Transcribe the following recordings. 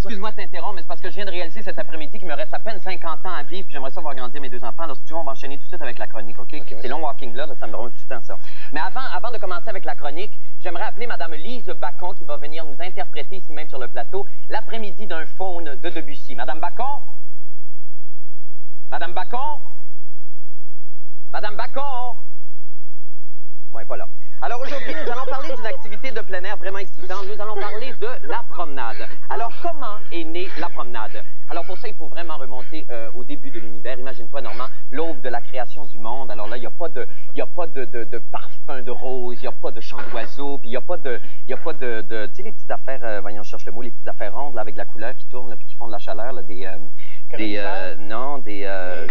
excuse-moi de t'interrompre, mais c'est parce que je viens de réaliser cet après-midi qu'il me reste à peine 50 ans à vivre, puis j'aimerais ça voir grandir mes deux enfants. Alors, si tu veux, on va enchaîner tout de suite avec la chronique, OK? C'est long walking là, ça me rend juste ça. Mais avant de commencer avec la chronique, j'aimerais appeler Mme Lise Bacon qui va venir nous interpréter ici même sur le plateau l'après-midi d'un faune de Debussy. Madame Bacon? Madame Bacon? Madame Bacon? Bon, elle n'est pas là. Alors aujourd'hui, nous allons parler d'une activité de plein air vraiment excitante. Nous allons parler de la promenade. Alors, comment est née la promenade? Alors pour ça, il faut vraiment remonter au début de l'univers. Imagine-toi, Normand, l'aube de la création du monde. Alors là, il n'y a pas de parfum de rose, il n'y a pas de chant d'oiseau, puis il n'y a pas de tu sais, les petites affaires, voyons, je cherche le mot, les petites affaires rondes là, avec la couleur qui tourne, là, puis qui font de la chaleur, là, je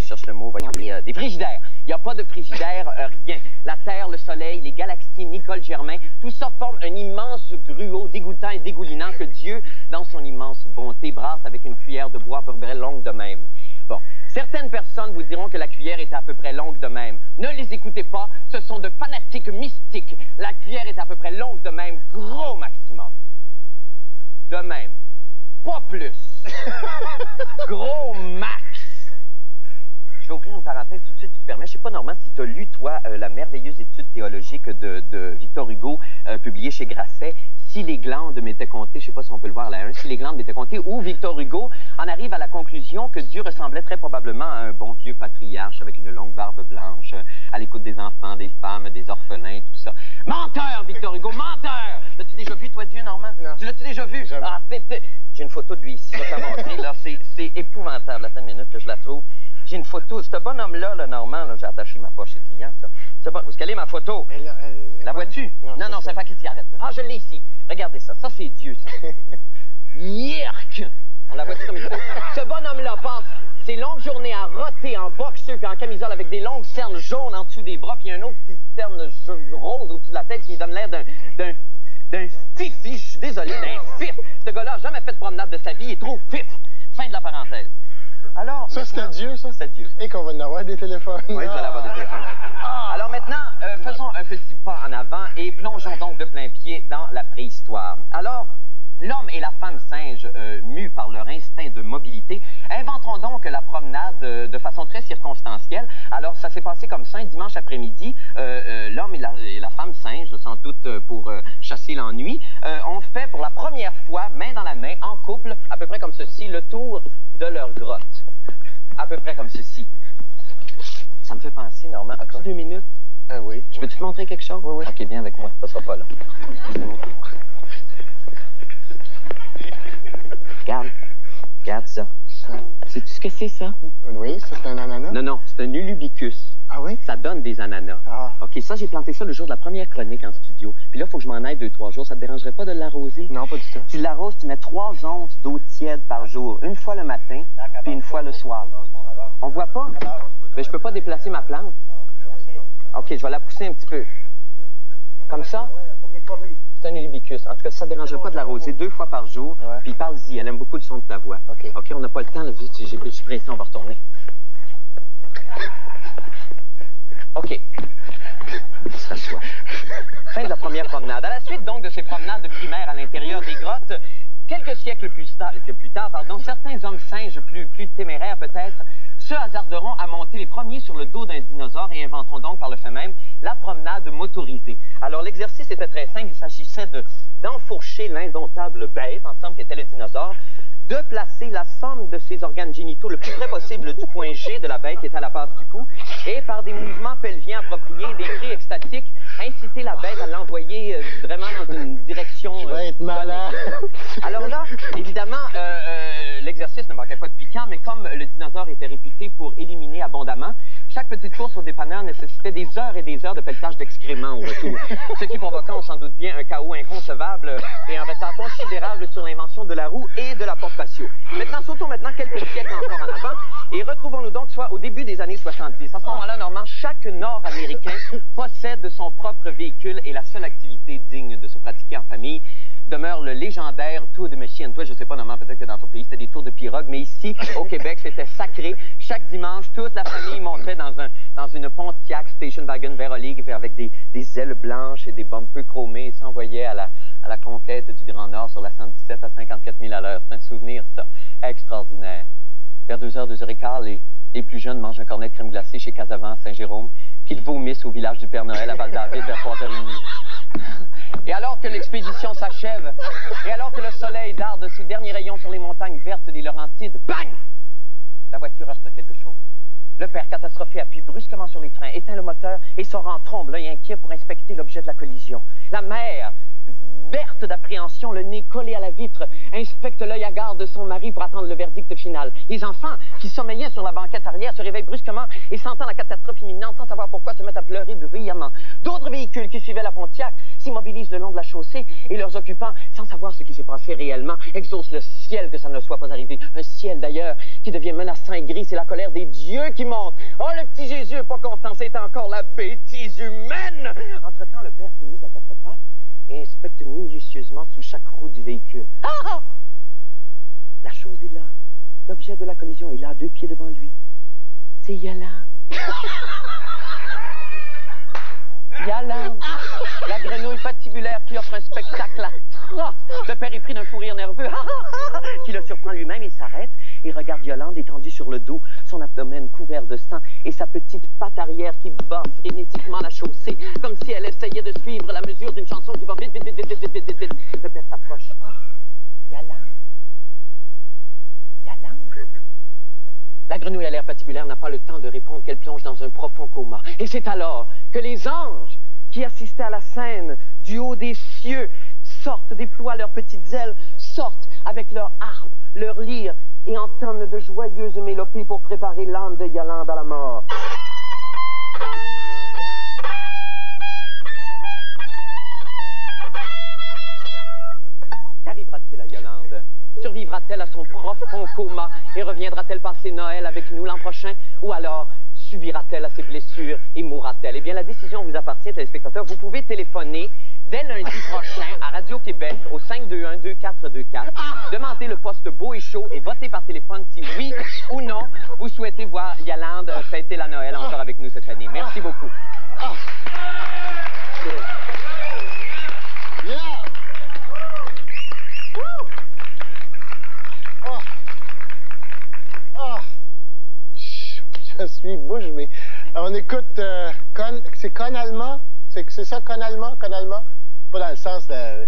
cherche le mot, voyons, des frigidaires. Il n'y a pas de frigidaire, rien. La Terre, le Soleil, les galaxies, Nicole Germain, tout ça forme un immense gruau dégoûtant et dégoulinant que Dieu, dans son immense bonté, brasse avec une cuillère de bois à peu près longue de même. Bon, certaines personnes vous diront que la cuillère est à peu près longue de même. Ne les écoutez pas, ce sont de fanatiques mystiques. La cuillère est à peu près longue de même, gros maximum. De même. Pas plus. Gros max. Je vais ouvrir une parenthèse tout de suite, si tu permets. Je ne sais pas, Normand, si tu as lu, toi, la merveilleuse étude théologique de Victor Hugo, publiée chez Grasset, Si les glandes m'étaient comptées, je ne sais pas si on peut le voir là, Si les glandes m'étaient comptées, où Victor Hugo en arrive à la conclusion que Dieu ressemblait très probablement à un bon vieux patriarche avec une longue barbe blanche, à l'écoute des enfants, des femmes, des orphelins, tout ça. Menteur, Victor Hugo, menteur! L'as-tu déjà vu, toi, Dieu, Normand? Non. Tu l'as-tu déjà vu? Jamais. Ah, j'ai une photo de lui ici, je vais te la montrer, là, c'est épouvantable, attends une minute que je la trouve. J'ai une photo, ce bonhomme-là, là, Normand, là, j'ai attaché ma poche chez le client, ça. Où est-ce qu'elle est, ma photo? La vois-tu? Non, c'est pas qui s'y arrête. Ah, je l'ai ici. Regardez ça. Ça, c'est Dieu, ça. Yerk! On la voit-tu comme il faut? Ce bonhomme-là passe ses longues journées à roter en boxeur puis en camisole avec des longues cernes jaunes en dessous des bras puis un autre petite cerne rose au-dessus de la tête qui donne l'air d'un fifi. Je suis désolé, d'un fif. Ce gars-là n'a jamais fait de promenade de sa vie. Il est trop fif. Fin de la parenthèse. Alors, ça, c'était Dieu, ça? C'est Dieu. Et qu'on va en avoir des téléphones. Oui, vous allez avoir des téléphones. Alors maintenant, faisons un petit pas en avant et plongeons donc de plein pied dans la préhistoire. Alors, l'homme et la femme singe, mus par leur instinct de mobilité, inventeront donc la promenade de façon très circonstancielle. Alors, ça s'est passé comme ça, un dimanche après-midi, l'homme et la femme singe, sans doute pour chasser l'ennui, ont fait pour la première fois, main dans la main, en couple, à peu près comme ceci, le tour de leur grotte. À peu près comme ceci. Ça me fait penser, Normand. As-tu 2 minutes? Ah oui. Je peux-tu te montrer quelque chose? Oui, oui. OK, viens avec moi. Ça sera pas là. Regarde ça. Sais-tu ce que c'est, ça? Oui, c'est un ananas. Non, c'est un ulubicus. Ah oui? Ça donne des ananas. Ah. OK, ça, j'ai planté ça le jour de la première chronique en studio. Puis là, il faut que je m'en aille 2-3 jours. Ça te dérangerait pas de l'arroser? Non, pas du tout. Tu l'arroses, tu mets 3 onces d'eau tiède par jour. Une fois le matin, puis une fois le soir. On voit pas? Mais je peux pas déplacer ma plante. OK, je vais la pousser un petit peu. Comme ça? C'est un ulubicus. En tout cas, ça ne dérangerait pas de l'arroser 2 fois par jour. Ouais. Puis parle-y, elle aime beaucoup le son de ta voix. OK, on n'a pas le temps, là, vite, je suis pressé, on va retourner. OK. On se rassoit. Fin de la première promenade. À la suite, donc, de ces promenades primaires à l'intérieur des grottes, quelques siècles plus tard, certains hommes singes plus téméraires, peut-être, se hasarderont à monter les premiers sur le dos d'un dinosaure et inventeront donc par le fait même la promenade motorisée. Alors l'exercice était très simple, il s'agissait d'enfourcher l'indomptable bête, ensemble qui était le dinosaure, de placer la somme de ses organes génitaux le plus près possible du point G de la bête qui est à la base du cou, et par des mouvements pelviens appropriés, des cris extatiques, inciter la bête à l'envoyer vraiment dans une direction... Je vais être malade. Alors là, évidemment, l'exercice ne manquait pas de piquant, mais comme le dinosaure était réputé pour éliminer abondamment, chaque petite course au dépanneur nécessitait des heures et des heures de pelletage d'excréments au retour, ce qui provoqua, on s'en doute bien, un chaos inconcevable et un retard considérable sur l'invention de la roue et de la porte-patio. Sautons maintenant quelques siècles encore en avant et retrouvons-nous donc soit au début des années 70. À ce moment-là, Normand, chaque Nord-Américain possède son propre véhicule et la seule activité digne de se pratiquer en famille demeure le légendaire Tour de Machine. Toi, je sais pas, Normand, peut-être que dans ton pays, c'était des tours de pirogue, mais ici, au Québec, c'était sacré. Chaque dimanche, toute la famille montait dans une Pontiac Station Wagon Vert Olive avec des ailes blanches et des bumpers chromés et s'envoyait à à la conquête du Grand Nord sur la 117 à 54 000 à l'heure. C'est un souvenir, ça, extraordinaire. Vers 2h, 2h15, les plus jeunes mangent un cornet de crème glacée chez Casavant à Saint-Jérôme, qu'ils vomissent au village du Père Noël à Val-David vers 3h30. Et alors que l'expédition s'achève, et alors que le soleil darde ses derniers rayons sur les montagnes vertes des Laurentides, bang! La voiture heurte quelque chose. Le père, catastrophé, appuie brusquement sur les freins, éteint le moteur et sort en trombe, l'œil inquiet pour inspecter l'objet de la collision. La mère, verte d'appréhension, le nez collé à la vitre, inspecte l'œil hagard de son mari pour attendre le verdict final. Les enfants, qui sommeillaient sur la banquette arrière, se réveillent brusquement et, sentant la catastrophe imminente, sans savoir pourquoi, se mettent à pleurer bruyamment. D'autres véhicules qui suivaient la Pontiac s'immobilisent le long de la chaussée et leurs occupants, sans savoir ce qui s'est passé réellement, exaucent le ciel que ça ne soit pas arrivé. Un ciel, d'ailleurs, qui devient menaçant et gris. C'est la colère des dieux qui monte. Oh, le petit Jésus est pas content, c'est encore la bêtise humaine! Entre-temps, le père s'est mis à quatre pattes et inspecte minutieusement sous chaque roue du véhicule. Ah! La chose est là. L'objet de la collision est là, à 2 pieds devant lui. C'est Yolande. Yolande, la grenouille patibulaire qui offre un spectacle atroce. Le père est pris d'un fou rire nerveux qui le surprend lui-même. Il s'arrête et regarde Yolande étendue sur le dos, son abdomen couvert de sang et sa petite patte arrière qui bat frénétiquement la chaussée, comme si elle essayait de suivre la mesure d'une chanson qui va vite, vite, vite, vite, vite, vite, vite, vite. Le père s'approche. Yolande? Yolande? La grenouille à l'air patibulaire n'a pas le temps de répondre qu'elle plonge dans un profond coma. Et c'est alors que les anges qui assistaient à la scène du haut des cieux sortent, déploient leurs petites ailes, sortent avec leurs harpes, leurs lyres et entament de joyeuses mélopées pour préparer l'âme de Yolande à la mort. Qu'arrivera-t-il à Yolande? Survivra-t-elle à son profond coma et reviendra-t-elle passer Noël avec nous l'an prochain? Ou alors subira-t-elle à ses blessures et mourra-t-elle? Eh bien, la décision vous appartient, téléspectateurs. Vous pouvez téléphoner dès lundi prochain à Radio-Québec au 521-2424. Demandez le poste beau et chaud et votez par téléphone si oui ou non vous souhaitez voir Yolande fêter la Noël encore avec nous cette année. Merci beaucoup. Je suis bouche, mais on écoute c'est Con Alma? C'est ça, Con Alma? Con Alma? Pas dans le sens de